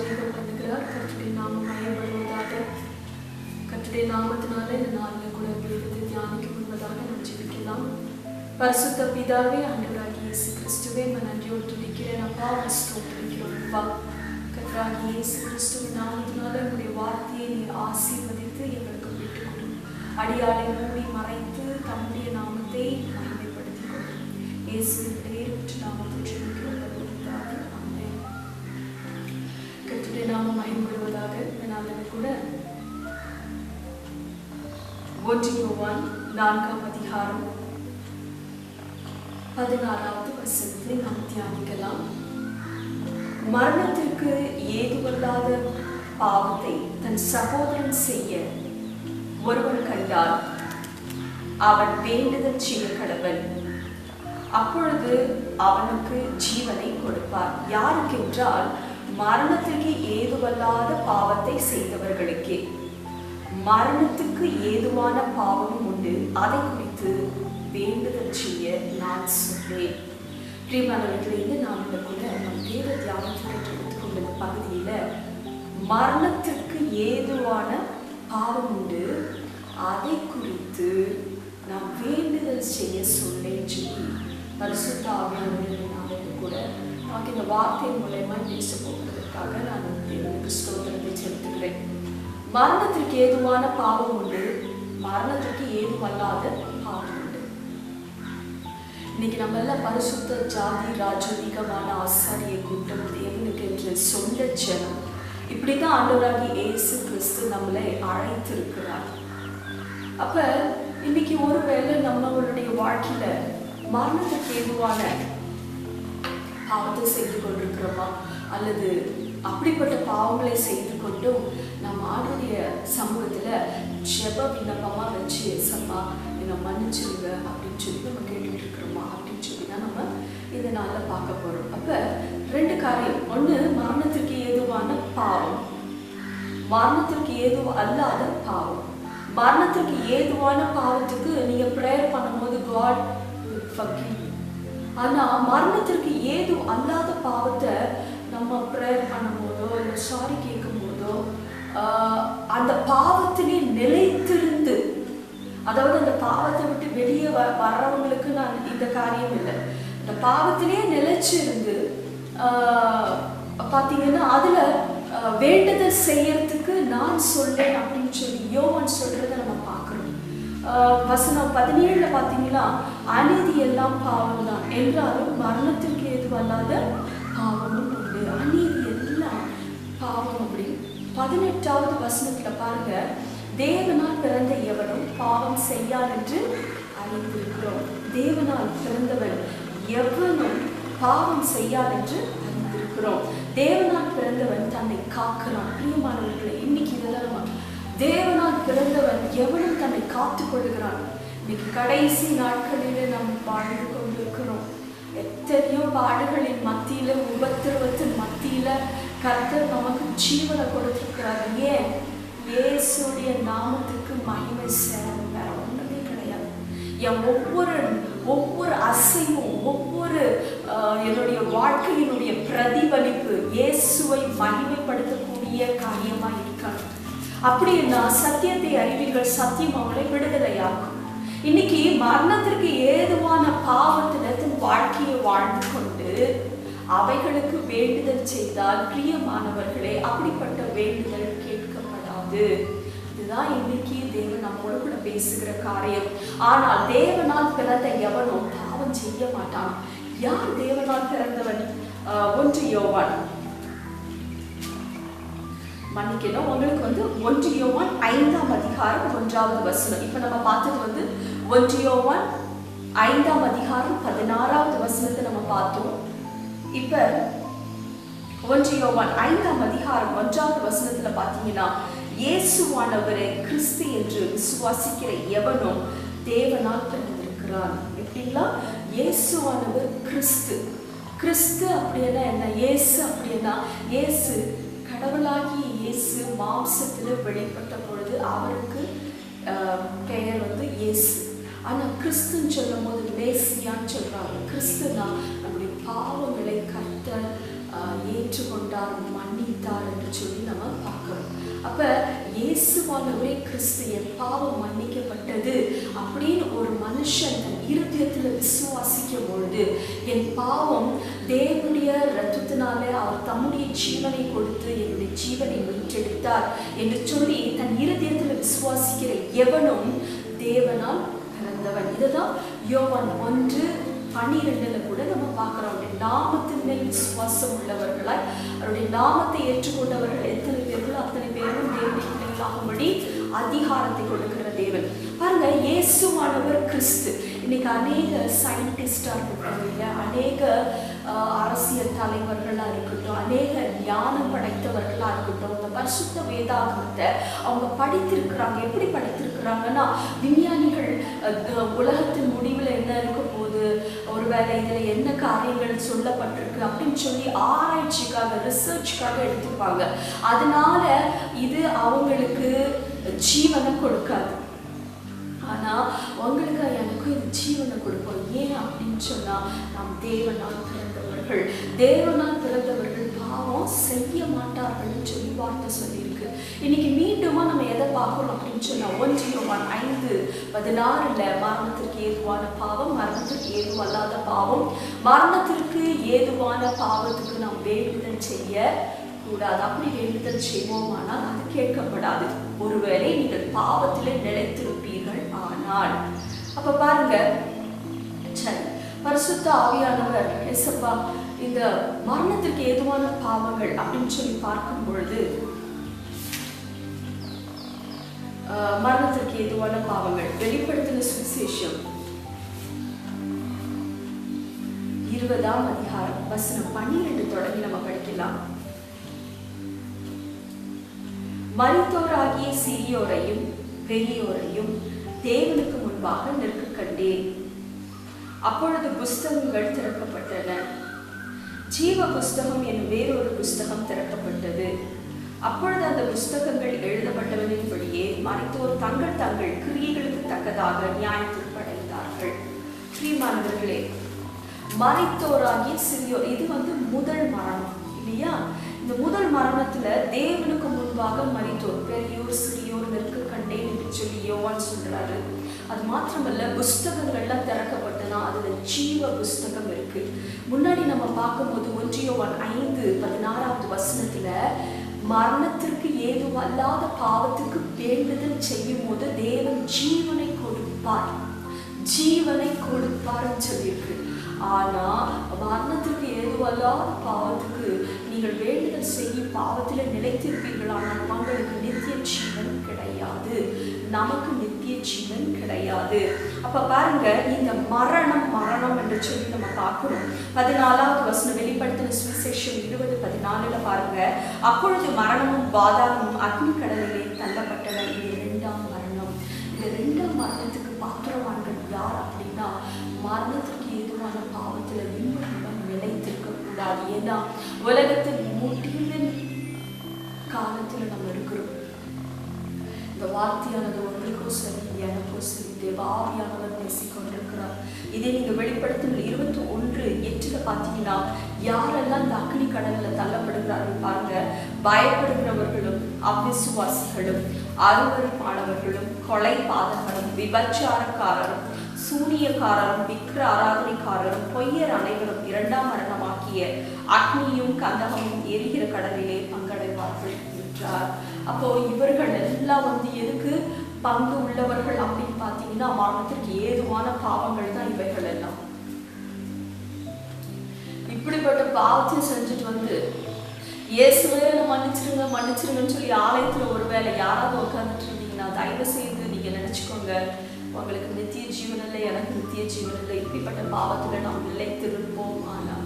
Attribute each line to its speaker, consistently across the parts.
Speaker 1: ஆசீர்வாதம் பண்ணுகிறார். கர்த்தருடைய நாமம் மகிமைப்படுவதாக. கர்த்தருடைய நாமத்தினால இந்த நாளில் கூட வேதத்தை தியானிக்க முன்பதாக நாம் ஜெபிக்கலாம். பரிசுத்த பிதாவே, ஆண்டவராகிய இயேசு கிறிஸ்துவே, நன்றியோடு துதிக்கிறேன் அப்பா, ஸ்தோத்திரிக்கிறோம் அப்பா. கர்த்தராகிய இயேசு கிறிஸ்துவின் நாமத்தினால உங்களுடைய வார்த்தையை நீர் ஆசீர்வதித்து எங்களுக்கு விட்டுக் கொடும். அடியாளை மூடி மறைத்து தம்முடைய நாமத்தை மகிமைப்படுத்திக் கொள்ளும். இயேசுவின் பெயரிட்டு நாமத்தை ஜெபிக்கிறோம். ஆமென். கர்த்தருடைய நாமம் மகிமைப்படுவதாக. இந்த நாளில் கூட 1 யோவான் 4ஆம் அதிகாரம் 16வது வசனத்தை நாம் தியானிக்கலாம். மரணத்திற்கு ஏதுவல்லாத பாவத்தை தன் சகோதரன் செய்ய ஒருவன் கண்டால் அவன் வேண்டுதல் செய்ய கடவன். அப்பொழுது அவனுக்கு ஜீவனை கொடுப்பார். யாருக்கென்றால் மரணத்திற்கு ஏதுவல்லாத பாவத்தை செய்தவர்களுக்கே. மரணத்துக்கு ஏதுவான பாவமும் உண்டு, அதை குறித்து வேண்டுதல் செய்ய நான் சொன்னேன். பிரியமானவர்களே, இந்த நாளில் கூட நம் தேவ தியானத்துக்கு எடுத்துக்கொண்ட பகுதியில மரணத்திற்கு ஏதுவான பாவம் உண்டு, அதை குறித்து நாம் வேண்டுதல் செய்ய சொன்னேன் சொல்லி பரிசுத்த ஆவியானவரின் நாளில் கூட நமக்கு இந்த வார்த்தை மூலமா பேச போவதற்காக நான் தேவனுக்கு ஸ்தோத்திரத்தை செலுத்துகிறேன். மரணத்திற்கு ஏதுவான பாவம் உண்டு, மரணத்திற்கு ஏதுவல்லாத பாவம் உண்டு. இன்னைக்கு நம்ம எல்லாம் பரிசுத்த ஜாதி ராஜரீகமான ஆசாரிய கூட்டம், தேவனுக்கு என்று சொந்த ஜனம், இப்படிதான் ஆண்டவராகிய இயேசு கிறிஸ்து நம்மளை அழைத்திருக்கிறார். அப்ப இன்னைக்கு ஒருவேளை நம்மளுடைய வாழ்க்கையில மரணத்துக்கு ஏதுவான பாவத்தை செய்து கொண்டிருக்கிறோமா, அல்லது அப்படிப்பட்ட பாவங்களை செய்து கொண்டும் நம்ம ஆண்டுடைய சமூகத்துல ஜெப விண்ணப்பமா வச்சு ஏசப்பா என்னை மன்னிச்சிருங்க அப்படின்னு சொல்லி நம்ம கேட்டுட்டு இருக்கிறோமா அப்படின்னு சொல்லி தான் நம்ம இதனால பார்க்க போறோம். அப்ப 2 காரியம். ஒண்ணு, மரணத்திற்கு ஏதுவான பாவம், மரணத்திற்கு ஏது அல்லாத பாவம். மரணத்திற்கு ஏதுவான பாவத்துக்கு நீங்க ப்ரேயர் பண்ணும்போது God will forgive you. ஆனா மரணத்திற்கு ஏது அல்லாத பாவத்தை நம்ம ப்ரேயர் பண்ணும் போதோ இல்லை சாரி கேட்கும் போதோ அந்த பாவத்திலே நிலைத்திருந்து, அதாவது அந்த பாவத்தை விட்டு வெளியே வர்றவங்களுக்கு நான் இந்த காரியம் இல்லை, இந்த பாவத்திலே நிலைச்சிருந்து பார்த்தீங்கன்னா அதுல வேண்டுதல் செய்யறதுக்கு நான் சொல்றேன் அப்படின்னு சொல்லி யோவான் சொல்றதை நம்ம பார்க்கிறோம். வசனம் 17 பார்த்தீங்கன்னா அநீதி எல்லாம் பாவம் தான் என்றாலும் மரணத்திற்கு ஏதுவல்லாத பாவமும் உண்டு. அநீதி எல்லாம் பாவம் அப்படின்னு 18வது வசனத்துல பாருங்க, தேவனால் பிறந்த எவனும் பாவம் செய்யான் என்று அறிந்திருக்கிறோம். தேவனால் பிறந்தவன் எவனும் பாவம் செய்யான் என்று அறிந்திருக்கிறோம். தேவனால் பிறந்தவன் தன்னை காக்கிறான். பிரியமானவர்களே, இன்னைக்கு இதெல்லாம் நம்ம தேவனால் பிறந்தவன் எவனும் தன்னை காத்துக் கொள்கிறான். இன்னைக்கு கடைசி நாட்களிலே நாம் வாழ்ந்து கொண்டிருக்கிறோம். எத்தனையோ பாடுகளின் மத்தியில, உபத்திரவத்தின் மத்தியில கர்த்தர் நமக்கு ஜீவனை கொடுத்திருக்கிறார். ஏன்? இயேசுடைய நாமத்துக்கு மகிமை சேரும், வேற ஒன்றுமே கிடையாது. என் ஒவ்வொரு அசைவும், ஒவ்வொரு என்னுடைய வாழ்க்கையினுடைய பிரதிபலிப்பு இயேசுவை மகிமைப்படுத்தக்கூடிய காரியமா இருக்கணும். அப்படின்னா சத்தியத்தை அறிவீர்கள், சத்தியம் அவங்களை விடுதலையாகும். இன்னைக்கு மரணத்திற்கு ஏதுவான பாவத்துல தன் வாழ்க்கையை வாழ்ந்து கொண்டு அவைகளுக்கு வேண்டுதல் செய்தால், பிரியமானவர்களே, அப்படிப்பட்ட வேண்டுதல் கேட்கப்படாது. இதுதான் இன்னைக்கு தேவன் நம்மோடு கூட பேசுகிற காரியம். ஆனால் தேவனால் பிறந்த எவனும் பாவம் செய்ய மாட்டான். யார் தேவனால் பிறந்தவன்? 1 யோவான், மன்னிக்கணும், உங்களுக்கு 1 யோவான் 5ஆம் அதிகாரம் 1வது வசனம். இப்ப நம்ம பார்த்தது 1 யோவான் 5ஆம் அதிகாரம் 16வது வசனத்தை நம்ம பார்த்தோம். இப்ப 1 யோவான் 5ஆம் அதிகாரம் 1வது வசனத்துல பார்த்தீங்கன்னா, இயேசுவானவரை கிறிஸ்து என்று விசுவாசிக்கிற எவனும் தேவனால் பிறந்திருக்கிறான். எப்படிங்களா? இயேசுவானவர் கிறிஸ்து. கிறிஸ்து அப்படின்னா என்ன? இயேசு அப்படின்னா, இயேசு கடவுளாகிய இயேசு மாம்சத்துல வெளிப்பட்ட பொழுது அவருக்கு பெயர் இயேசு. ஆனா கிறிஸ்துன்னு சொல்லும் போது மேசியான்னு சொல்றாங்க. கிறிஸ்துனா நம்முடைய பாவங்களை கர்த்தர் ஏற்றுக்கொண்டார், மன்னித்தார் என்று சொல்லி நம்ம பார்க்கிறோம். அப்ப இயேசுவானவரே கிறிஸ்து என் பாவம் மன்னிக்கப்பட்டது அப்படின்னு ஒரு மனுஷன் தன் இருதயத்துல விசுவாசிக்கும் பொழுது, என் பாவம் தேவனுடைய இரத்தத்தினாலே அவர் தம்முடைய ஜீவனை கொடுத்து என்னுடைய ஜீவனை மீட்டெடுத்தார் என்று சொல்லி தன் இருதயத்துல விசுவாசிக்கிற எவனும் தேவனால் பிறந்தவன். இதுதான் யோவான் 1:12 கூட நம்ம பார்க்கிறோம். அவருடைய நாமத்தின் மேல் விசுவாசம் உள்ளவர்களாய் அவருடைய நாமத்தை ஏற்றுக்கொண்டவர்கள் எத்தனை பேர்களோ அத்தனை பேரும் தேவனுடைய பிள்ளைகளாகும்படி அதிகாரத்தை கொடுக்கிற தேவன். பாருங்க, இயேசுவானவர் கிறிஸ்து. இன்னைக்கு அநேக சயின்டிஸ்டா இருக்கட்டும், அநேக அரசியல் தலைவர்களா இருக்கட்டும், அநேக ஞானம் படைத்தவர்களா இருக்கட்டும், இந்த பரிசுத்த வேதாகமத்தை அவங்க படித்திருக்கிறாங்க. எப்படி படித்திருக்கிறாங்கன்னா, விஞ்ஞானிகள் உலகத்தின் முடிவில் என்ன இருக்க போகுது, ஒருவேளை இதில் என்ன காரியங்கள் சொல்லப்பட்டிருக்கு அப்படின்னு சொல்லி ஆராய்ச்சிக்காக, ரிசர்ச்சுக்காக எடுத்துப்பாங்க. அதனால இது அவங்களுக்கு ஜீவனை கொடுக்காது. ஆனா உங்களுக்கு எனக்கும் இது ஜீவனை கொடுப்போம். ஏன் அப்படின்னு சொன்னா, நாம் தேவனால் பிறந்தவர்கள். தேவனால் பிறந்தவர்கள் பாவம் செய்ய மாட்டார்கள் சொல்லி வார்த்தை சொல்லியிருக்கு. இன்னைக்கு மீண்டுமா நம்ம எதை பார்க்கணும் அப்படின்னு சொன்னா, 1 யோவான் 5:16 மரணத்திற்கு ஏதுவான பாவம், மரணத்திற்கு ஏதுவல்லாத பாவம், மரணத்திற்கு ஏதுவான பாவத்துக்கு நாம் வேண்டுதல் செய்ய கூடாது. அப்படி வேண்டுதல் செய்வோமானால் அது கேட்கப்படாது. ஒருவேளை நீங்கள் பாவத்திலே நிலைத்திருப்பீர்கள் ஆனால். அப்ப பாருங்க, சரி, பரிசுத்த ஆவியானவர் இயேசுப்பா இந்த மரணத்திற்கு ஏதுவான பாவங்கள் அப்படின்னு சொல்லி பார்க்கும் பொழுது, மரணத்திற்கு ஏதுவான பாவங்கள் வெளிப்படுத்தின சுவிசேஷம் 20ஆம் அதிகாரம் வசனம் 12 தொடங்கி நம்ம படிக்கலாம். மரித்தோராகிய சிறியோரையும் பெரியோரையும் தேவனுக்கு முன்பாக நிற்க கண்டேன். அப்பொழுது புஸ்தகங்கள் திறக்கப்பட்டன. ஜீவ புஸ்தகம் என்னும் வேறொரு புஸ்தகம் திறக்கப்பட்டது. அப்பொழுது அந்த புஸ்தகங்கள் எழுதப்பட்டவனின்படியே மரித்தோர் தங்கள் தங்கள் கிரியைகளுக்கு தக்கதாக நியாயத்திற்படைந்தார்கள். பிரியமானவர்களே, மரித்தோராகிய சிறியோர், இது முதல் மரணம் இல்லையா? இந்த முதல் மரணத்துல தேவனுக்கு முன்பாக மரித்தோர், பெரியோர் சிறியோர் நிற்க கண்டேன் என்று சொல்லி யோவான் சொல்றாரு. அது மாத்திரமல்ல, புஸ்தகங்கள்லாம் திறக்கப்பட்டனா அதுல ஜீவ புஸ்தகம் இருக்கு. முன்னாடி நம்ம பார்க்கும்போது 1 யோவான் 5:16 வசனத்துல மரணத்திற்கு ஏதுவல்லாத பாவத்துக்கு வேண்டுதல் செய்யும் போது தேவன் ஜீவனை கொடுப்பார், ஜீவனை கொடுப்பார்ன்னு சொல்லியிருக்கு. ஆனா மரணத்திற்கு ஏதுவல்லாத பாவத்துக்கு நீங்கள் வேண்டுதல் செய்யும் பாவத்தில் நிலைத்திருப்பீர்களானால் உங்களுக்கு நித்திய ஜீவன் கிடையாது, நமக்கு நித்திய ஜீவன் கிடையாது. அப்ப பாருங்க, இந்த மரணம் மரணம் என்று சொல்லி நம்ம பார்க்கிறோம். 14வது வசனம் வெளிப்படுத்தின சுவிசேஷம் 20:14 பாருங்க, அப்பொழுது மரணமும் பாதாளமும் அக்னி கடலிலே தள்ளப்பட்டன. இது 2ஆம் மரணம். இந்த 2ஆம் மரணத்துக்கு பாத்திரவான்கள் யார் அப்படின்னா, மரணத்துக்கு ஏதுவான பாவத்துல இன்னும் நிலைத்திருக்க கூடாது. ஏன்னா உலகத்தின் முடிவின் காலத்துல நம்ம இருக்கிறோம். இந்த வார்த்தையானது உங்களுக்கும் சரி எனக்கும் சரி தேவாவியானவர் பேசிக்கொண்டிருக்கிறார். இதே நீங்க வெளிப்படுத்தின 21:8 பார்த்தீங்கன்னா, யாரெல்லாம் இந்த அக்னி கடல்ல தள்ளப்படுகிறார்கள் பாருங்க. பயப்படுகிறவர்களும், அவிசுவாசிகளும், அருவருப்பானவர்களும், கொலை பாதகரும், விபச்சாரக்காரரும், சூனியக்காரரும், விக்கிர ஆராதனைக்காரரும், பொய்யர் அனைவரும் 2ஆம் மரணமாக்கிய அக்னியும் கந்தகமும் எரிகிற கடலிலே பங்கடைவார்கள் என்றார். அப்போ இவர்கள் எல்லாம் எதுக்கு பங்கு உள்ளவர்கள் அப்படின்னு பார்த்தீங்கன்னா, மரணத்திற்கு ஏதுவான பாவங்கள் தான் இவைகள் எல்லாம். இப்படிப்பட்ட பாவத்தை செஞ்சுட்டு இயேசுவே மன்னிச்சிருங்க மன்னிச்சிருங்கன்னு சொல்லி ஆலயத்துல ஒருவேளை யாராவது உட்காந்துட்டு இருந்தீங்கன்னா, தயவு செய்து நீங்க நினைச்சுக்கோங்க, உங்களுக்கு நித்திய ஜீவன் இல்லை, எனக்கு நித்திய ஜீவன் இல்லை. இப்படிப்பட்ட பாவத்துல நாம் நிலைத்திருப்போம். ஆனா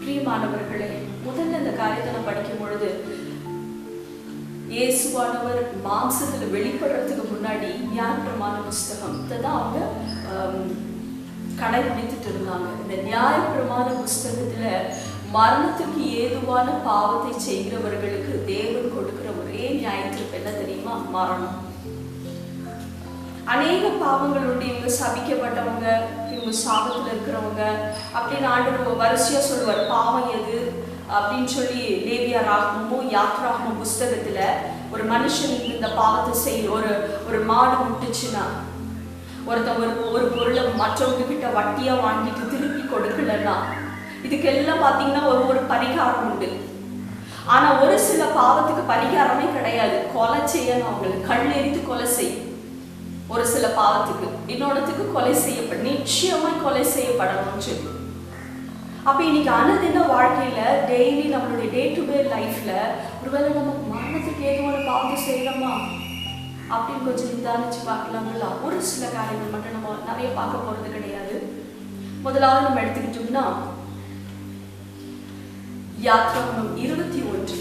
Speaker 1: பிரியமானவர்களே, முதல்ல இந்த காரியத்தை நான் படிக்கும் பொழுது, இயேசுவானவர் மாம்சத்துல வெளிப்படுறதுக்கு முன்னாடி நியாயப்பிரமாண புஸ்தகத்தை தான் அவங்க கடைபிடித்துட்டு இருந்தாங்க. இந்த நியாயப்பிரமாண புஸ்தகத்துல மரணத்துக்கு ஏதுவான பாவத்தை செய்கிறவர்களுக்கு தேவன் கொடுக்கிற ஒரே நியாயத்திற்கு என்ன தெரியுமா? மரணம். அநேக பாவங்கள் உண்டு. இவங்க சபிக்கப்பட்டவங்க, இவங்க சாபத்துல இருக்கிறவங்க அப்படின்னு ஆண்டவர் வரிசையா சொல்லுவார். பாவம் எது, அப்படின்னு சொல்லி லேவியராகமும் யாத்ராகமும் புஸ்தகத்துல ஒரு மனுஷன் இந்த பாவத்தை செய்ய ஒரு மாடு முட்டுச்சுன்னா, ஒருத்தன் ஒரு பொருளை மற்றவங்க கிட்ட வட்டியா வாங்கிட்டு திருப்பி கொடுக்கலன்னா, இதுக்கெல்லாம் பாத்தீங்கன்னா ஒரு பரிகாரம் உண்டு. ஆனா ஒரு சில பாவத்துக்கு பரிகாரமே கிடையாது. கொலை செய்யணும், அவங்களுக்கு கல் எரித்து கொலை செய்யும். ஒரு சில பாவத்துக்கு இன்னொன்னுக்கு கொலை செய்யப்படும், நிச்சயமா கொலை செய்யப்படணும்னு சொல்லி. அப்ப இன்னைக்கு அனுதின வாழ்க்கையில டெய்லி நம்மளுடைய டே டு டே லைஃப்ல ஒருவேளை நம்ம மரணத்துக்கு ஏதுவான பாவத்தை செய்யறோமா அப்படின்னு கொஞ்சம் நிதானிச்சு பார்க்கலாங்களா? ஒரு சில காரியங்கள் மட்டும் நம்ம நிறைய பார்க்க போறது கிடையாது. முதலாவது நம்ம எடுத்துக்கிட்டோம்னா யாத்ராகமம் 21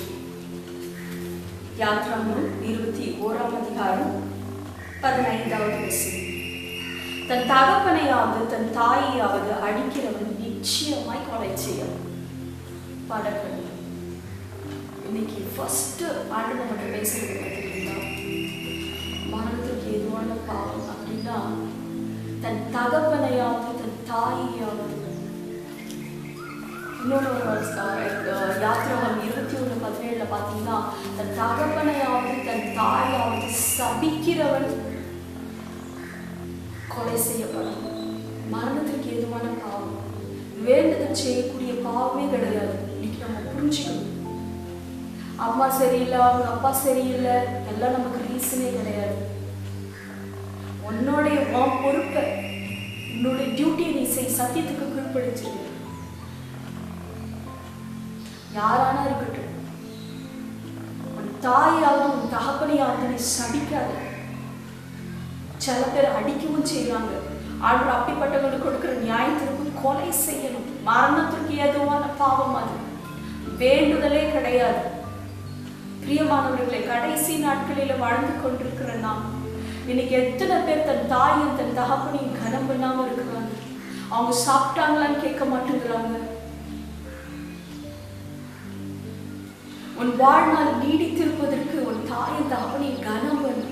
Speaker 1: யாத்ராகமம் 21ஆம் அதிகாரம் 15வது வசனம். தன் தகப்பனையாவது தன் தாயையாவது அடிக்கிறவன் நிச்சயமாய் கொலை செய்யும். படங்கள் இன்னைக்கு ஃபர்ஸ்ட் ஆண்டு நம்மகிட்ட பேசுறது பார்த்தீங்கன்னா, மரணத்துக்கு எதுவான பாவம் அப்படின்னா தன் தகப்பனையாவது தன் தாயையாவது. இன்னொரு யாத்ராகமம் 21:17 பார்த்தீங்கன்னா, தன் தகப்பனையாவது தன் தாயாவது சபிக்கிறவன் கொலை செய்யப்படும். மரணத்திற்கு ஏதுவான பாவம் வேண்டுதல் செய்யக்கூடிய பாவமே கிடையாது. இன்னைக்கு நம்ம புரிஞ்சுக்கணும். அம்மா சரியில்லை, அவங்க அப்பா சரியில்லை எல்லாம் நமக்கு ரீசனே கிடையாது. உன்னுடைய பொறுப்பை, உன்னுடைய டியூட்டியை நீ செய், சத்தியத்துக்கு கீழ்ப்படிச்சிருக்க. யாரானா இருக்கட்டும், உன் தாயாவது உன் தகப்பனையாவது நீ சபிக்காத. சில பேர் அடிக்கவும் செய்யறாங்க. ஆண்டவர் அப்படிப்பட்டவங்களுக்கு கொடுக்கிற நியாயத்திற்கு கொலை செய்யணும். மரணத்திற்கு ஏதுவான பாவம் அது, வேண்டுதலே கிடையாது. பிரியமானவர்களை, கடைசி நாட்களில வாழ்ந்து கொண்டிருக்கிற நாம் இன்னைக்கு எத்தனை பேர் தன் தாயும் தன் தகப்பனையும் கனம் பண்ணாம இருக்கிறாங்க. அவங்க சாப்பிட்டாங்களான்னு கேட்க மாட்டேங்கிறாங்க. உன் வாழ்நாள் நீடித்திருப்பதற்கு உன் தாயின் தகப்பனையும் கனம் பண்ணு.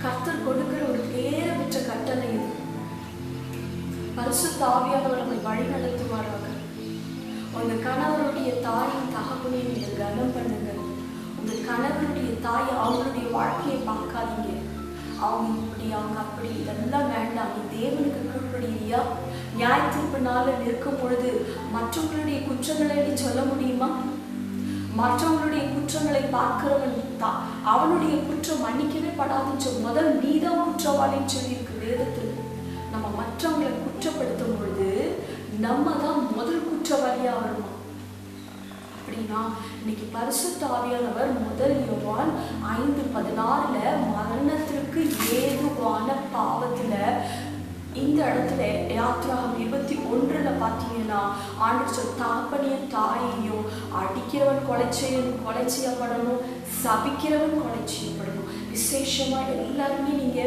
Speaker 1: கர்த்தர் கொடுக்கிற ஒரு பேர பெற்ற கட்டளை இது. பரிசுத்த ஆவியானவர் நம்மை வழி நடத்துவாராக. உங்க கணவருடைய தாயின் தகப்பனையும் நீங்க கனம் பண்ணுங்க. உங்க கணவருடைய தாயை அவங்களுடைய வாழ்க்கையை பார்க்காதீங்க. அவங்க இப்படி அவங்க அப்படி இதெல்லாம் வேண்டாம். நீ தேவனுக்கு கீழ்ப்படியா? நியாயத்திற்கு நாள நிற்கும் பொழுது மற்றவங்களுடைய குற்றங்களை நீ சொல்ல முடியுமா? மற்றவங்களுடைய குற்றங்களை பார்க்கிறவன் தான் அவனுடைய குற்றம் மன்னிக்கவே படாதுன்னு முதல் நீதான் குற்றவாளின்னு சொல்லி இருக்கு வேதத்தில். நம்ம மற்றவங்களை குற்றப்படுத்தும் பொழுது நம்ம தான் முதல் குற்றவாளியா வருமா? அப்படின்னா இன்னைக்கு பரிசுத்த ஆவியானவர் முதல் யோவான் 5:16 மரணத்திற்கு ஏதுவான பாவத்துல இந்த இடத்துல யாத்ராகமம் 21 பார்த்தீங்கன்னா, ஆண்டவர் சொல் தகப்பனையும் தாயையும் அடிக்கிறவன் கொலை செய்யப்படணும், சபிக்கிறவன் கொலை செய்யப்படணும். விசேஷமா எல்லாருமே நீங்க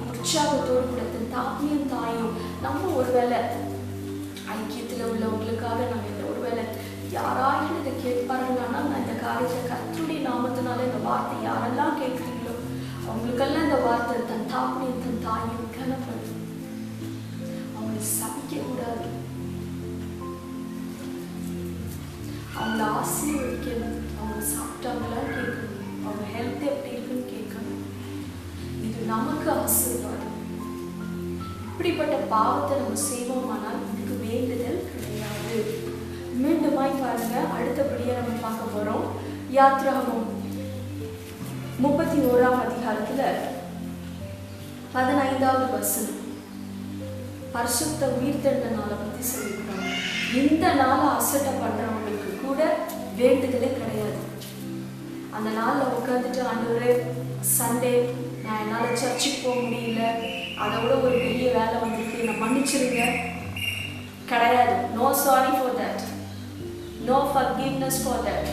Speaker 1: உற்சாகத்தோடு கூட தகப்பனையும் தாயும் நம்ம ஒருவேளை ஐக்கியத்துல உள்ளவங்களுக்காக நாங்கள் இந்த ஒருவேளை யாராயும் இதை கேட்பாருங்கன்னா, நான் இந்த காரியத்தை கர்த்தருடைய நாமத்தினால இந்த வார்த்தை யாரெல்லாம் கேட்குறீங்களோ அவங்களுக்கெல்லாம் இந்த வார்த்தை தன் தகப்பனையும் தன் தாயும் கனப்படும். சபிக்க கூடாது, அவங்கள ஆசீர்வதிக்கணும். அவங்க சாப்பிட்டாங்களா கேட்கணும், அவங்க ஹெல்த் எப்படி இருக்குன்னு கேட்கணும். இது நமக்கு ஆசீர்வாதம். இப்படிப்பட்ட பாவத்தை நம்ம செய்வோமானால் இதுக்கு வேண்டுதல் கிடையாது. மீண்டுமாய் பாருங்க, அடுத்தபடியா நம்ம பார்க்க போறோம். யாத்ராகமம் 31ஆம் அதிகாரத்துல 15வது வசனம். பரிசுத்த உயிர்த்தெழுந்த நாளை பத்தி சொல்லியிருக்காங்க. இந்த நாளை அசட்டை பண்றவங்களுக்கு கூட வேண்டுதலே கிடையாது. அந்த நாள்ல உட்காந்துட்டு ஆண்டவரே சண்டே நான் என்னால சர்ச்சுக்கு போக முடியல, அதை விட ஒரு பெரிய வேலை வந்துருக்கு, என்னை மன்னிச்சிருங்க கிடையாது. No sorry for that, no forgiveness for that.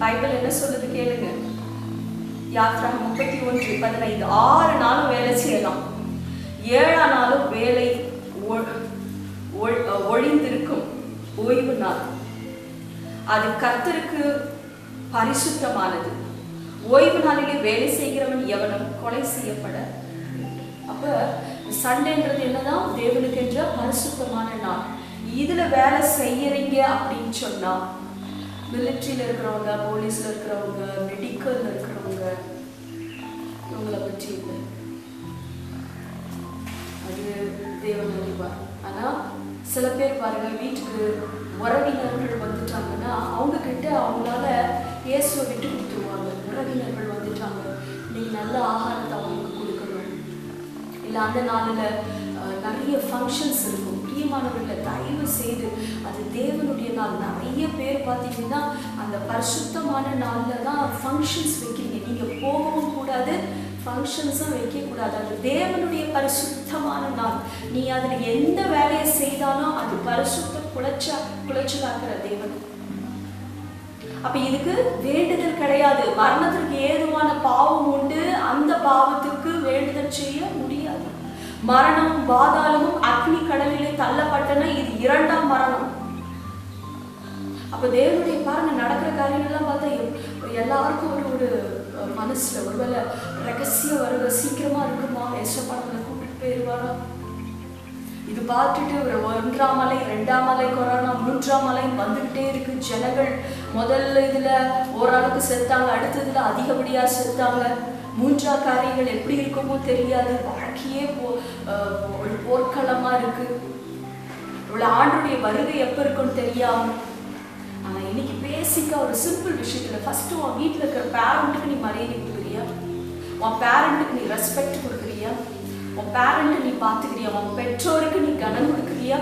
Speaker 1: Bible என்ன சொல்லுது கேளுங்க. யாத்ராகமம் 31:15 6 நாளும் வேலை செய்யலாம், 7ஆம் நாளும் வேலை ஒழிந்திருக்கும் ஓய்வு நாள். அது கர்த்தருக்கு பரிசுத்தமானது. ஓய்வு நாளிலே வேலை செய்கிறவன் எவனும் கொலை செய்யப்பட. அப்ப சண்டேன்றது என்னதான்? தேவனுக்கு என்ற பரிசுத்தமான நாள். இதுல வேலை செய்யறீங்க அப்படின்னு சொன்னா, மிலிட்ரியில இருக்கிறவங்க, போலீஸ்ல இருக்கிறவங்க, மெடிக்கல்ல இருக்கிறவங்க, இவங்களை பற்றி இல்லை. அது தேவன் அறிவார். ஆனா சில பேர் பாருங்க, வீட்டுக்கு உறவினர்கள் வந்துட்டாங்கன்னா அவங்க கிட்ட அவங்களால இயேசுவை விட்டு கொடுத்துருவாங்க. உறவினர்கள் வந்துட்டாங்க, நீங்க நல்ல ஆகாரத்தை அவங்களுக்கு கொடுக்கணும். இல்லை அந்த நாளில் நிறைய ஃபங்க்ஷன்ஸ் இருக்கும். பிரியமானவர்களை தயவு செய்து, அது தேவனுடைய நாள். நிறைய பேர் பார்த்தீங்கன்னா அந்த பரிசுத்தமான நாளில் தான் ஃபங்க்ஷன்ஸ் வைக்கிறீங்க. நீங்கள் போகவும் கூடாது, ஃபங்க்ஷன்ஸும் வைக்கக்கூடாது. அது தேவனுடைய பரிசுத்தமான நாள். நீ அதில் எந்த வேலையை செய்தாலும் அது பரிசுத்த குலைச்சலாக்குற தேவன். அப்ப இதுக்கு வேண்டுதல் கிடையாது. மரணத்திற்கு ஏதுவான பாவம் உண்டு, அந்த பாவத்துக்கு வேண்டுதல் செய்ய முடியாது. மரணமும் பாதாளமும் அக்னி கடலிலே தள்ளப்பட்டன, இது இரண்டாம் மரணம். அப்ப தேவனுடைய பாருங்க நடக்கிற காரியங்கள்லாம் பார்த்தா எல்லாருக்கும் ஒரு மனசுல ஒருவேளை ரகசிய வருக சீக்கிரமா இருக்குமா, ஏசப்பாடங்களை கூப்பிட்டு போயிருவாரா. இது பார்த்துட்டு ஒரு 1ஆம் அலை, 2ஆம் அலை கொரோனா, 3ஆம் அலை வந்துகிட்டே இருக்கு. ஜனங்கள் முதல்ல இதுல ஓரளவுக்கு செத்தாங்க, அடுத்ததுல அதிகப்படியா செத்தாங்க. 3ஆம் காரியங்கள் எப்படி இருக்குமோ தெரியாது. வாழ்க்கையே ஒரு போர்க்களமா இருக்கு. இவ்வளவு ஆண்டுடைய வருகை எப்ப இருக்குன்னு தெரியாம. ஆனா இன்னைக்கு பேசிக்கா ஒரு சிம்பிள் விஷயத்துல, ஃபர்ஸ்ட் உன் வீட்டுல இருக்கிற பேரண்ட்டுக்கு நீ மரியாதை கொடுக்குறியா? உன் பேரண்ட்டுக்கு நீ ரெஸ்பெக்ட் கொடுக்குறியா? உன் பேரண்ட்டை நீ பார்த்துக்கிறியா? உன் பெற்றோருக்கு நீ கனம் கொடுக்குறியா?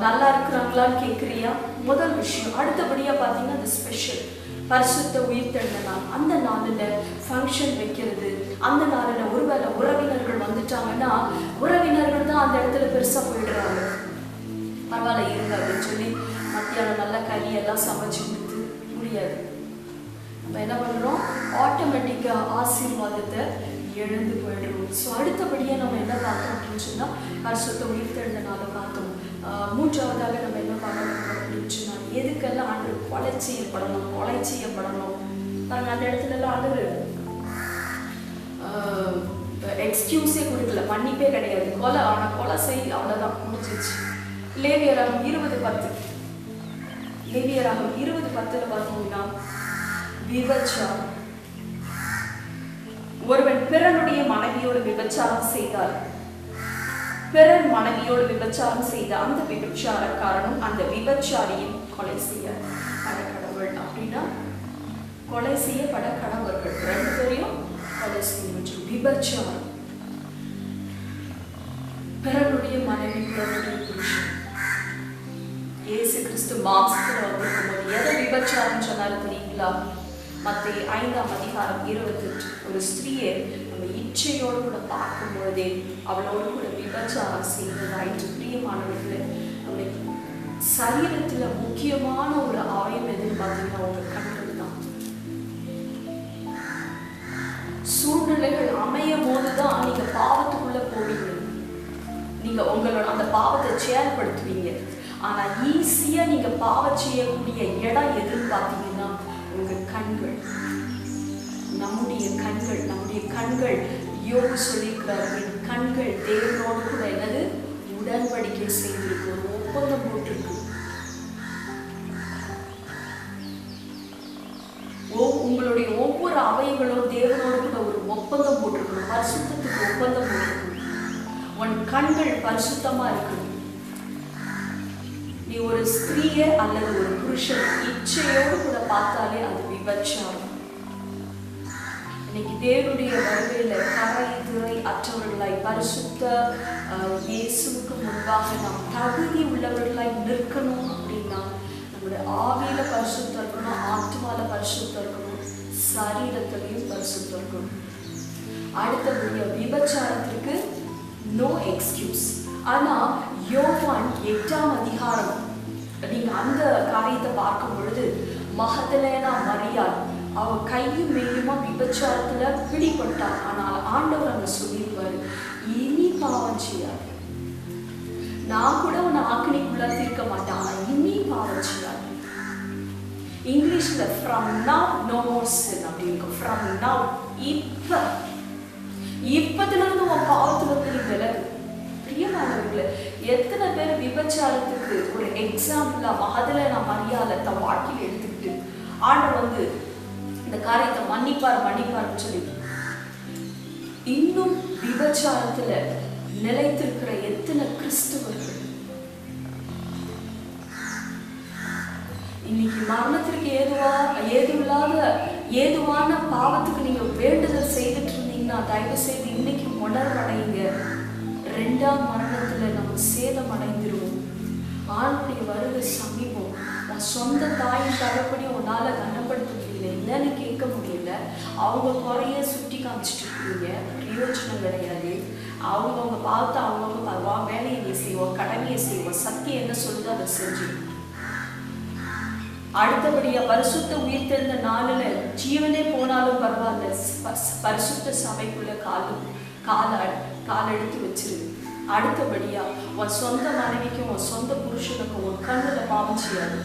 Speaker 1: நல்லா இருக்கிறாங்களான்னு கேட்குறியா? முதல் விஷயம். அடுத்தபடியா பார்த்தீங்கன்னா அந்த ஸ்பெஷல் பரிசுத்த உயிர்த்தெழுந்த நாள். அந்த நாளில் ஃபங்க்ஷன் வைக்கிறது. அந்த நாளில் ஒருவேளை உறவினர்கள் வந்துட்டாங்கன்னா உறவினர்கள் தான் அந்த இடத்துல பெருசாக போயிடுறாங்க. பரவாயில்ல இருங்க அப்படின்னு சொல்லி மத்தியானம் நல்ல கறியெல்லாம் சமைச்சு கொடுத்து முடியாது. நம்ம என்ன பண்ணுறோம், ஆட்டோமேட்டிக்காக ஆசீர்வாதத்தை எழுந்து போயிடுறோம். ஸோ அடுத்தபடியாக நம்ம என்ன பார்த்தோம் அப்படின்னு சொன்னால், பரிசுத்த உயிர்த்தெழுந்த நாளை பார்த்தோம். 3ஆவதாக நம்ம என்ன பண்ணணும் அப்படின்னு சொன்னால், எதுக்கெல்லாம் ஆண்டவர் கொலை செய்யப்படணும். நாங்கள் அந்த இடத்துலலாம் ஆண்டவர் எக்ஸ்கியூஸே கொடுக்கல, மன்னிப்பே கிடையாது. கொலை செய், அவ்வளோதான், முடிஞ்சிச்சு. லேவியராகம் 20:10 பார்த்தீங்கன்னா, விபச்சாரம். ஒருவன் பிறனுடைய மனைவியோடு விபச்சாரம் செய்தார், பிறன் மனைவியோடு விபச்சாரம் செய்த அந்த விபச்சாரக்காரனும் அந்த விபச்சாரியும் கொலை செய்யப்பட கடவுள். அப்படின்னா கொலை செய்யப்பட கடவுள்கள் 2 பேரையும் கொலை செய்ய. விபச்சாரம், பிறனுடைய மனைவி, பிறனுடைய புருஷன். இயேசு கிறிஸ்து மாம்சத்தில் வந்திருக்கும் போது எதை விபச்சாரம் சொன்னாலும் தெரியுங்களா? மத்தேயு 5ஆம் அதிகாரம் 28. ஒரு ஸ்திரீயை நம்ம இச்சையோடு கூட பார்க்கும் பொழுதே அவளோடு கூட விபச்சாரம் செய்வதாயிற்று. பிரியமானவர்களே, நம்முடைய சரீரத்துல முக்கியமான ஒரு அவயம் எதுன்னு பார்த்தீங்கன்னா உங்க கண்கள் தான். சூழ்நிலைகள் அமையும் போதுதான் நீங்க பாவத்துக்குள்ள போவீங்க, நீங்க உங்களோட அந்த பாவத்தை செயல்படுத்துவீங்க. ஆனா ஈஸியா நீங்க பாவம் செய்யக்கூடிய இடம் எதுன்னு பார்த்தீங்கன்னா உங்க கண்கள். நம்முடைய கண்கள் யோபு சொல்லியிருக்கிறார்கள், கண்கள் தேவனோடு கூட என்னது உடன்படிக்கை செய்திருக்கு, ஒரு ஒப்பந்தம் போட்டிருக்கு. உங்களுடைய ஒவ்வொரு அவயங்களும் தேவனோடு கூட ஒரு ஒப்பந்தம் போட்டிருக்கணும், பரிசுத்தத்துக்கு ஒப்பந்தம் போட்டிருக்கணும். உன் கண்கள் பரிசுத்தமா இருக்கணும். நீ ஒரு ஸ்திரீய அல்லது ஒரு புருஷன் இச்சையோடு கூட பார்த்தாலே அது விபச்சாரம். இன்னைக்கு தேவனுடைய வருகையில கரை திரை அற்றவர்களாய் பரிசுத்த இயேசுவுக்கு முன்பாக நாம் தகுதி உள்ளவர்களாய் நிற்கணும் அப்படின்னா நம்முடைய ஆவியில பரிசுத்தம் இருக்கணும், ஆத்மால பரிசுத்தம் இருக்கணும், சரீரத்திலையும் பரிசுத்தம் இருக்கணும். அடுத்தபடியா விபச்சாரத்திற்கு நோ எக்ஸ்கியூஸ். ஆனா யோவான் 8ஆம் அதிகாரம் நீங்க அந்த காரியத்தை பார்க்கும் பொழுது, மகதலேனா மரியாள் அவ கையும் மெய்யுமா விபச்சாரத்துல பிடிபட்டார். ஆனால் ஆண்டவர் அங்க சொல்லியிருப்பாரு, இனி பாவம் செய்யாது. நான் கூட உன்னை ஆக்கினிக்குள்ள தீர்க்க மாட்டேன், ஆனா இனி பாவம் செய்யாது. இங்கிலீஷ்ல ஃப்ரம் நவ் நோ மோர் சின் அப்படின்னு, ஃப்ரம் நவ் இப்பத்துல இருந்து உன் பாவத்துல இருந்து நீ விலகு. பிரியமானவர்களே, எத்தனை பேர் விபச்சாரத்துக்கு ஒரு எக்ஸாம்பிளா மகதலேனா மரியாதை தன் வாழ்க்கையில் எடுத்துக்கிட்டு ஆண்டவர் வந்து இந்த காரியத்தை மன்னிப்பார்னு சொல்லி இன்னும் விபச்சாரத்துல நிலைத்திருக்கிற எத்தனை கிறிஸ்துவர்கள் இன்னைக்கு மரணத்திற்கு ஏதுவான பாவத்துக்கு நீங்க வேண்டுதல் செய்துட்டு இருந்தீங்கன்னா தயவு செய்து இன்னைக்கு உணர்வடைங்க. 2ஆம் மரணத்துல நம்ம சேதம் அடைந்துருவோம். ஆளுடைய வருகை சமீபம். உன் சொந்த தாயின் தகப்படி உன்னால கனப்படுத்த முடியல, இல்லைன்னு கேட்க முடியல. அவங்க குறைய சுட்டி காமிச்சிட்டு இருக்கீங்க, பிரயோஜனம் கிடையாது. அவங்கவுங்க பார்த்து அவங்கவுங்க வேலையை நீ செய்வோம், கடமையை செய்வோம், சத்தியம் என்ன சொல்லுதோ அதை செஞ்சு. அடுத்தபடியா பரிசுத்த உயிர்த்தெழுந்த நாளில ஜீவனே போனாலும் பரவாயில்ல, பரிசுத்த சபைக்குள்ள கால் எடுத்து வச்சிரு. அடுத்தபடியா உன் சொந்த மனைவிக்கும் உன் சொந்த புருஷனுக்கும் உன் கண்ணுல பாவம் செய்யாது.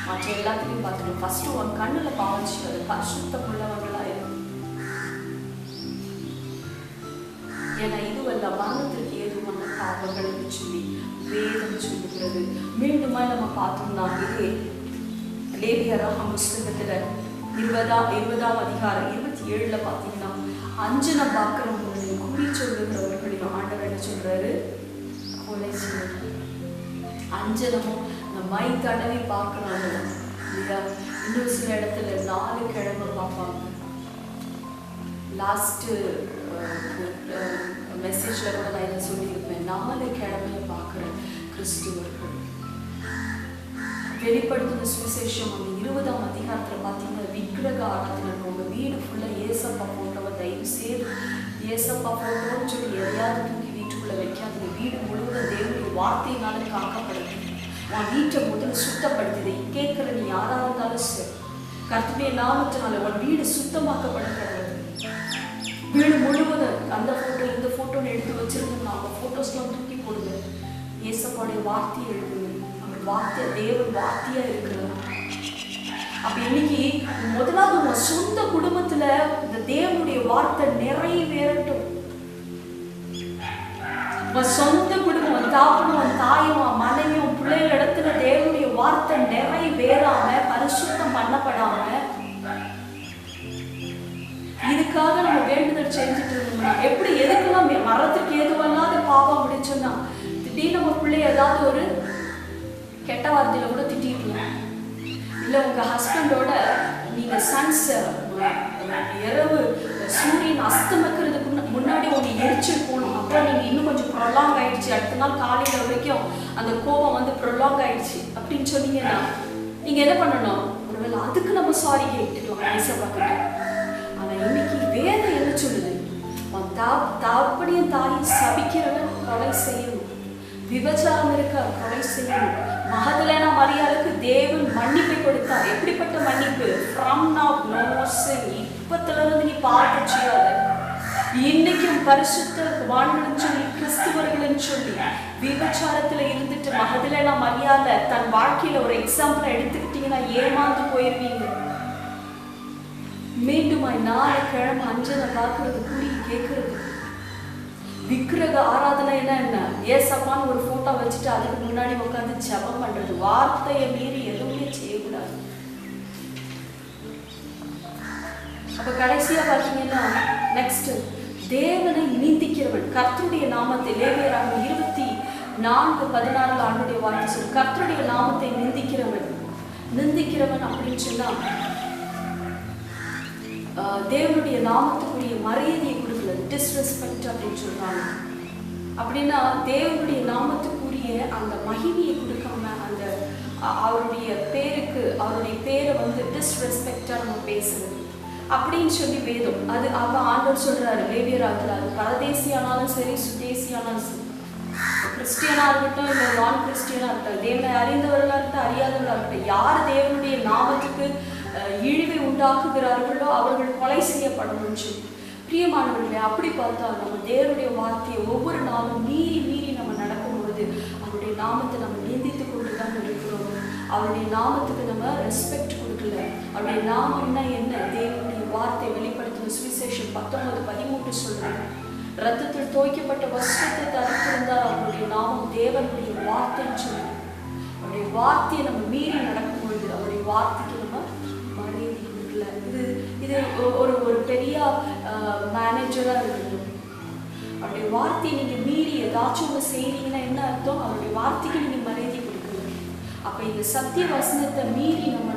Speaker 1: மற்ற எல்லாத்தையும் பார்த்துட்டு ஃபர்ஸ்ட் உன் கண்ணுல பாவம் செய்யாது. பரிசுத்தம் உள்ளவர்களாயிரும். ஏன்னா இதுவல்ல மரணத்திற்கு ஏதுவான பாவங்களை சொல்லி வேதம் சொல்லுகிறது. மீண்டுமா நம்ம பார்த்தோம்னா இதே லேவியராகம புஸ்தகத்துல 20ஆம் அதிகாரம் 27ல பார்த்தீங்கன்னா அஞ்சன பார்க்கிறவங்களையும் குறி சொல்லுகிறவர்களையும் ஆண்டவர் என்ன சொல்றாரு? கொலை செய்யணும். அஞ்சனமும் இந்த மை தடவி பார்க்கறாங்க இல்லையா? இன்னும் சில இடத்துல 4 கிழமை பார்ப்பாங்க. லாஸ்ட் மெசேஜ்ல கூட நான் என்ன சொல்லியிருப்பேன், 4 கிழமையை பார்க்குற கிறிஸ்துவர்கள். வெளிப்படுத்தின சுவிசேஷம் அந்த 20ஆம் அதிகாரத்துல பார்த்தீங்கன்னா விக்கிரக ஆராதனை. உங்க வீடு ஃபுல்லா ஏசப்பா போட்டோவை தயவு செய்து ஏசப்பா போட்டோன்னு சொல்லி எதையாவது தூக்கி வீட்டுக்குள்ள வைக்காதீங்க. வீடு முழுவதும் தேவனுடைய வார்த்தையினால காக்கப்படுது. உன் வீட்டை முதல்ல சுத்தப்படுத்துது. கேட்கிற நீ யாரா இருந்தாலும் சரி, கர்த்தருடைய நாமத்தினால உன் வீடு சுத்தமாக்கப்பட கிடையாது. வீடு முழுவதும் அந்த போட்டோ இந்த போட்டோன்னு எடுத்து வச்சிருந்தோம்னா அவங்க போட்டோஸ்லாம் தூக்கி போடுங்க. ஏசப்பாடைய வார்த்தையை எழுதுங்க. அவர் வார்த்தை தேவன் வார்த்தையா இருக்கிறார். அப்ப இன்னைக்கு முதலாவது உன் சொந்த குடும்பத்துல இந்த தேவனுடைய வார்த்தை நிறைவேறட்டும். உன் சொந்த குடும்பம், உன் தாப்பனும் உன் தாயும் உன் மனைவியும் உன் பிள்ளைகள் இடத்துல தேவனுடைய வார்த்தை நிறைவேறாம பரிசுத்தம் பண்ணப்படாம இதுக்காக நம்ம வேண்டுதல் செஞ்சுட்டு இருந்தோம்னா எப்படி எதுக்கெல்லாம் மரத்துக்கு ஏதுவல்லாத பாவம் அப்படின்னு சொன்னா திடீர்னு நம்ம பிள்ளை ஏதாவது ஒரு கெட்ட வார்த்தையில கூட திட்டிருக்கலாம். இல்லை உங்க ஹஸ்பண்டோட நீங்க சன்ஸ் இரவு சூரியன் அஸ்தமிக்கிறதுக்கு முன்னாடி உங்க எரிச்சல் போகணும். அப்புறம் நீங்க இன்னும் கொஞ்சம் ப்ரொலாங் ஆயிடுச்சு, அடுத்த நாள் காலையில வரைக்கும் அந்த கோபம் வந்து ப்ரொலாங் ஆயிடுச்சு அப்படின்னு சொன்னீங்கன்னா நீங்க என்ன பண்ணணும்? ஒருவேளை அதுக்கு நம்ம சாரி கேட்டுக்கலாம் ஏசப்பாக்கிட்ட. ஆனா இன்னைக்கு வேதம் என்ன சொல்லுது? தாப்படியும் தாயும் சபிக்கிறவன் கொலை செய்யணும், விபச்சாரம் இருக்க கொலை செய்யணும். மகதலேனா மரியாளுக்கு தேவன் மன்னிப்பை கொடுத்தார். எப்படிப்பட்ட மன்னிப்பு? ஃப்ரம் நவ் நோ மோர் சின். இப்பத்துல இருந்து நீ பாவம் செய்யாத. இன்னைக்கும் பரிசுத்த வான்களும் சொல்லி கிறிஸ்துவர்களும் சொல்லி விபச்சாரத்துல இருந்துட்டு மகதலேனா மரியாத தன் வாழ்க்கையில ஒரு எக்ஸாம்பிள் எடுத்துக்கிட்டீங்கன்னா ஏமாந்து போயிருவீங்க. மீண்டுமாய் 4 கிழமை அஞ்சனை பார்க்கறது, குறி கேட்கறது. விக்கிரக ஆராதனை என்ன? ஏசப்பான்னு ஒரு போட்டோ வச்சுட்டு அதுக்கு முன்னாடி உட்காந்து ஜெபம் பண்றது. வார்த்தையை மீறி எதுவுமே செய்யக்கூடாது. அப்ப கடைசியா பாத்தீங்கன்னா நெக்ஸ்ட் தேவனை நீந்திக்கிறவன் கர்த்தருடைய நாமத்தை லேவியராகமம் 24:16 ஆண்டுடைய வார்த்தை சொல்லு. கர்த்தருடைய நாமத்தை நிந்திக்கிறவன் அப்படின்னு சொன்னா தேவனுடைய நாமத்துக்குரிய மரியாதையை கொடுக்கல, டிஸ்ரெஸ்பெக்ட் அப்படின்னு சொல்றாங்க. அப்படின்னா தேவனுடைய நாமத்துக்குரிய அந்த மகிமையை கொடுக்காம அந்த அவருடைய பேரை வந்து டிஸ்ரெஸ்பெக்டா நம்ம பேசுறது அப்படின்னு சொல்லி வேதம் அது அவன் ஆண்டவர் சொல்றாரு லேவியராகத்துல. அது பரதேசியானாலும் சரி சுதேசியானாலும் சரி, கிறிஸ்டியனா இருக்கட்டும் இல்லை நான் கிறிஸ்டியனா இருக்கட்டும், தேவனை அறிந்தவர்களா இருக்கட்டும் அறியாதவர்களா இருக்கட்டும், யார் தேவனுடைய நாமத்துக்கு இழிவை உண்டாக்குகிறார்களோ அவர்கள் கொலை செய்யப்படணும்னு சொல்லி. பிரியமானவர்களே, அப்படி பார்த்தா நம்ம தேவனுடைய வார்த்தையை ஒவ்வொரு நாளும் மீறி நம்ம நடக்கும் பொழுது அவருடைய நாமத்தை நம்ம நிந்தித்து கொண்டுதான் இருக்கிறோம். அவருடைய நாமத்துக்கு நம்ம ரெஸ்பெக்ட் கொடுக்கல. அவருடைய நாமம்னா என்ன? தேவனுடைய வார்த்தை வெளிப்படுத்தின சுவிசேஷம் 19:13 சொல்றாங்க. ரத்தத்தில் தோய்க்கப்பட்ட வஸ்திரத்தை தரித்திருந்தார். அவருடைய நாமம் தேவனுடைய வார்த்தைன்னு சொல்லி அவருடைய வார்த்தையை நம்ம மீறி நடக்கும் பொழுது அவருடைய வார்த்தைக்கு நம்ம மரியாதை கொடுக்கல. இது ஒரு ஒரு பெரிய மேனேஜரா இருக்கட்டும், அவருடைய வார்த்தையை நீங்க மீறி ஏதாச்சும் ஒன்று செய்றீங்கன்னா என்ன அர்த்தம்? அவருடைய வார்த்தைக்கு நீங்க மரியாதை கொடுக்கல. அப்ப இந்த சத்திய வசனத்தை மீறி நம்ம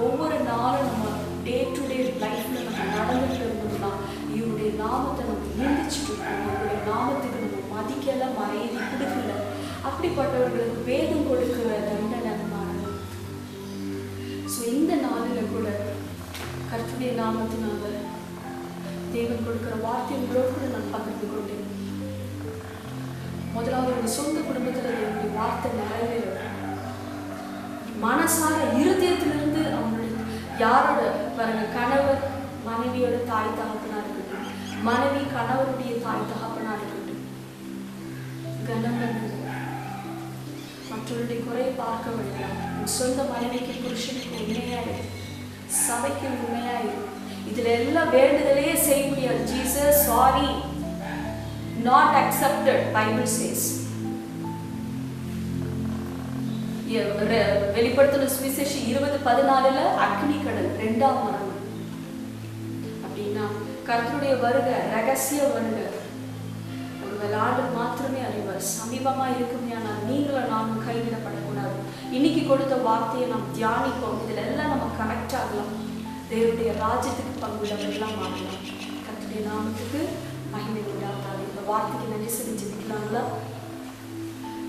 Speaker 1: ஒவ்வொரு நாளும் நம்ம டே டு டே லைஃப்ல நம்ம நடந்துட்டு இருந்தோம்னா இவருடைய நாமத்தை நம்ம நிந்திச்சுட்டு இருக்கோம். இவருடைய நாமத்துக்கு நம்ம மதிக்கல, மரியாதை கொடுக்கல. அப்படிப்பட்டவர்களுக்கு வேதம் கொடுக்கிற தண்டனை மாறணும். ஸோ இந்த நாளில் கூட கர்த்தருடைய நாமத்தினால தேவன் கொடுக்கிற வார்த்தை உங்களோடு கூட நான் பகிர்ந்து கொண்டேன். முதலாவது ஒரு சொந்த குடும்பத்தில் என்னுடைய வார்த்தை நிறைவேறும். மனசார இருதயத்திலிருந்து அவங்களுடைய யாரோட பாருங்க, கணவர் மனைவியோட தாய் தகப்பனா இருக்கட்டும், மனைவி கணவருடைய தாய் தகப்பனா இருக்கட்டும், கனம் பண்ணுங்க. மற்றவருடைய குறையை பார்க்க வேண்டாம். சொந்த மனைவிக்கு புருஷனுக்கு உண்மையாயிரு, சபைக்கு உண்மையாயிரு. இதுல எல்லாம் வேண்டுதலையே செய்ய முடியாது. Jesus sorry not accepted Bible chase. வெளிப்படுத்தின சுவிசேஷம் 20:14 அக்னி கடல் 2ஆம் மரணம். அப்படின்னா கர்த்தருடைய வருகை ரகசிய வருகை. ஒருவேளை ஆண்டவர் மாத்திரமே அறிவார். சமீபமா இருக்குமே, ஆனால் நீங்களும் நானும் கைவிடப்படக்கூடாது. இன்னைக்கு கொடுத்த வார்த்தையை நாம் தியானிப்போம். இதுல எல்லாம் நம்ம கனெக்ட் ஆகலாம். தேவனுடைய ராஜ்யத்துக்கு பங்குள்ளவர்களாம் மாறலாம். கர்த்தருடைய நாமத்துக்கு மகிமை உண்டாகாது. இந்த வார்த்தைக்கு நன்றி செலுத்திக்கலாங்களா?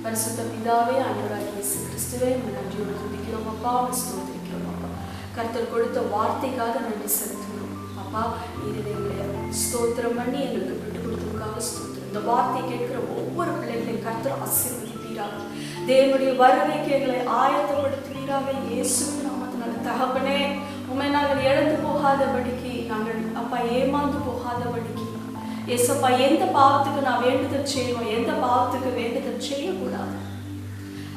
Speaker 1: பரிசுத்த பிதாவே, ஆண்டவராகிய இயேசு கிறிஸ்துவே, நன்றியோடு துதிக்கிறோம் அப்பா, ஸ்தோத்திரிக்கிறோம் அப்பா. கர்த்தர் கொடுத்த வார்த்தைக்காக நன்றி செலுத்துகிறோம் அப்பா. எங்களுடைய ஸ்தோத்திரம் பண்ணி எங்களுக்கு விட்டு கொடுத்ததுக்காக ஸ்தோத்திரம். இந்த வார்த்தை கேட்கிற ஒவ்வொரு பிள்ளைகளையும் கர்த்தர் ஆசீர்வதிப்பீராக. தேவனுடைய வருகைக்கு எங்களை ஆயத்தப்படுத்துவீராக. இயேசுவின் நாமத்தினால தகப்பனே, உம்மை நாங்கள் இழந்து போகாதபடிக்கு, நாங்கள் அப்பா ஏமாந்து போகாதபடிக்கு, ஏசப்பா எந்த பாவத்துக்கு நான் வேண்டுதல் செய்யணும், எந்த பாவத்துக்கு வேண்டுதல் செய்யக்கூடாது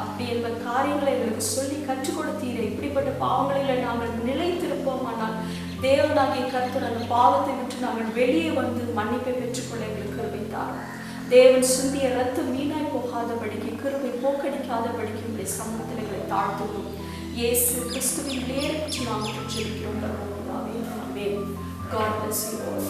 Speaker 1: அப்படி என்ப காரியங்களை எங்களுக்கு சொல்லி கற்றுக் கொடுத்தீரே. இப்படிப்பட்ட பாவங்களில் நாங்கள் நிலைத்திருப்போம். ஆனால் தேவனாகிய கர்த்தர் அந்த பாவத்தை விட்டு நாங்கள் வெளியே வந்து மன்னிப்பை பெற்றுக்கொள்ள எங்களுக்கு கிருபை தாரும். தேவன் சிந்திய ரத்தம் வீணாய் போகாதபடிக்கு, கிருபை போக்கடிக்காதபடிக்கு உங்களுடைய சமூகத்தில் எங்களை தாழ்த்துவோம். இயேசு கிறிஸ்துவின் நேரத்தில் நாங்கள் ஜெபிக்கிறோம். God bless you all.